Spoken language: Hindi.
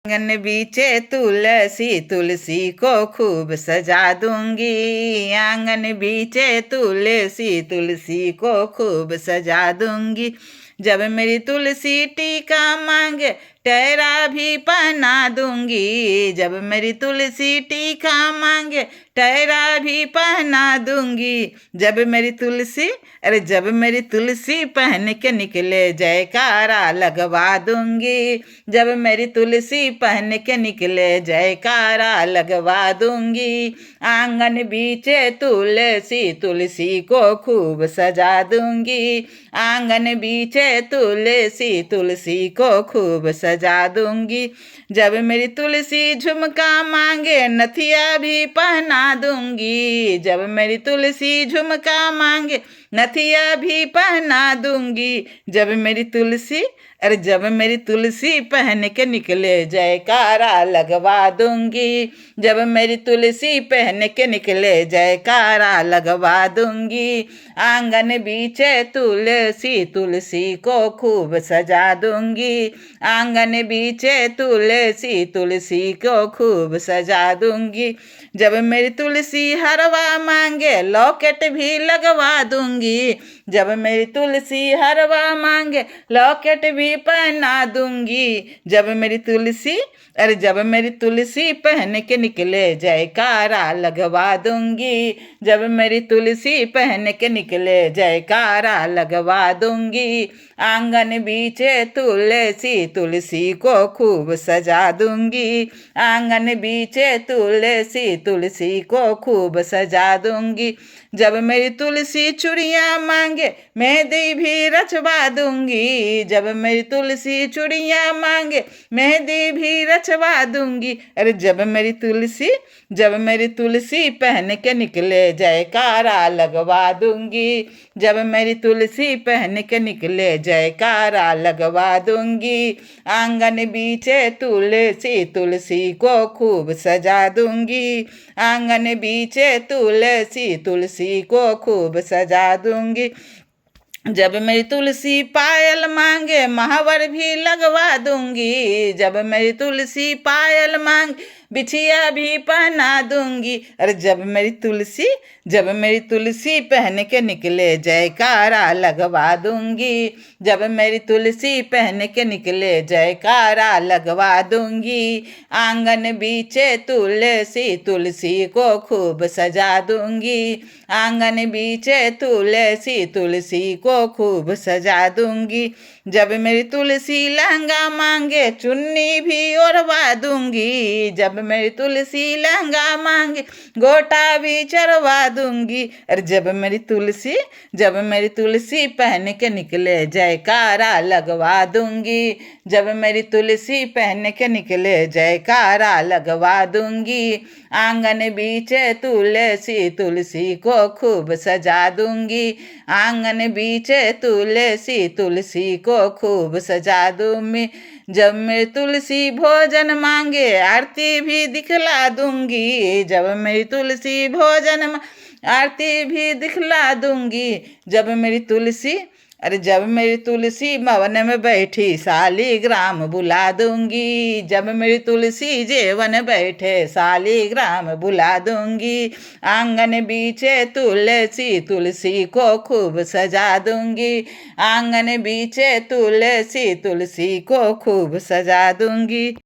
आंगन बीचे तुलसी, तुलसी को खूब सजा दूंगी। आंगन बीचे तुलसी, तुलसी को खूब सजा दूंगी। जब मेरी तुलसी टीका मांगे टहरा भी पहना दूंगी। जब मेरी तुलसी टीका मांगे टहरा भी पहना दूंगी। जब मेरी तुलसी, अरे जब मेरी तुलसी पहन के निकले जयकारा लगवा दूंगी। जब मेरी तुलसी पहन के निकले जयकारा लगवा दूंगी। आंगन बीचे तुलसी, तुलसी को खूब सजा दूंगी। आंगन बीचे तुलसी, तुलसी को खूब सजा दूंगी। जब मेरी तुलसी झुमका मांगे नथिया भी पहना दूंगी। जब मेरी तुलसी झुमका मांगे नथिया भी पहना दूंगी। जब मेरी तुलसी, अरे जब मेरी तुलसी पहन के निकले जयकारा लगवा दूंगी। जब मेरी तुलसी पहन के निकले जयकारा लगवा दूंगी। आंगन बीचे तुलसी, तुलसी को खूब सजा दूंगी। आंगन बीचे तुलसी, तुलसी को खूब सजा दूंगी। जब मेरी तुलसी हरवा मांगे लॉकेट भी लगवा दूंगी। जब मेरी तुलसी हरवा मांगे लॉकेट भी पहना दूंगी। जब मेरी तुलसी, अरे जब मेरी तुलसी पहन के निकले जयकारा लगवा दूंगी। जब मेरी तुलसी पहन के निकले जयकारा लगवा दूंगी। आंगन बीचे तुलसी, तुलसी को खूब सजा दूंगी। आंगन बीचे तुलसी, तुलसी को खूब सजा दूंगी। जब मेरी तुलसी चूड़ियाँ मांगे मेहंदी भी रचवा दूंगी। जब मेरी तुलसी चूड़ियाँ मांगे मेहंदी भी रचवा दूंगी। अरे जब मेरी तुलसी, जब मेरी तुलसी पहन के निकले जयकारा लगवा दूंगी। जब मेरी तुलसी पहन के निकले जयकारा लगवा दूंगी। आंगन बीचे तुलसी, तुलसी को खूब सजा दूंगी। आंगन बीचे तुलसी, तुलसी को खूब सजा दूंगी। जब मेरी तुलसी पायल मांगे महावर भी लगवा दूंगी। जब मेरी तुलसी पायल मांग बिछिया भी पहना दूंगी। अरे जब मेरी तुलसी, जब मेरी तुलसी पहन के निकले जयकारा लगवा दूंगी। जब मेरी तुलसी पहन के निकले जयकारा लगवा दूंगी। आंगन बीचे तुलसी, तुलसी को खूब सजा दूंगी। आंगन बीचे तुलसी, तुलसी को खूब सजा दूंगी। जब मेरी तुलसी लहंगा मांगे चुन्नी भी ओढ़वा दूंगी। जब मेरी तुलसी लहंगा मांगे गोटा भी चढ़वा दूंगी। और जब मेरी तुलसी, जब मेरी तुलसी पहन के निकले जयकारा लगवा दूंगी। जब मेरी तुलसी पहन के निकले जयकारा लगवा दूंगी। आंगन बीचे तुलसी, तुलसी को खूब सजा दूंगी। आंगन बीचे तुलसी, तुलसी को खूब सजा दूंगी। जब मेरी तुलसी भोजन मांगे आरती भी दिखला दूंगी। जब मेरी तुलसी भोजन आरती भी दिखला दूंगी। जब मेरी तुलसी, अरे जब मेरी तुलसी भवन में बैठी शालीग्राम बुला दूंगी। जब मेरी तुलसी जेवन बैठे शालीग्राम बुला दूंगी। आंगन बीचे तुलसी, तुलसी को खूब सजा दूंगी। आंगन बीचे तुलसी, तुलसी को खूब सजा दूंगी।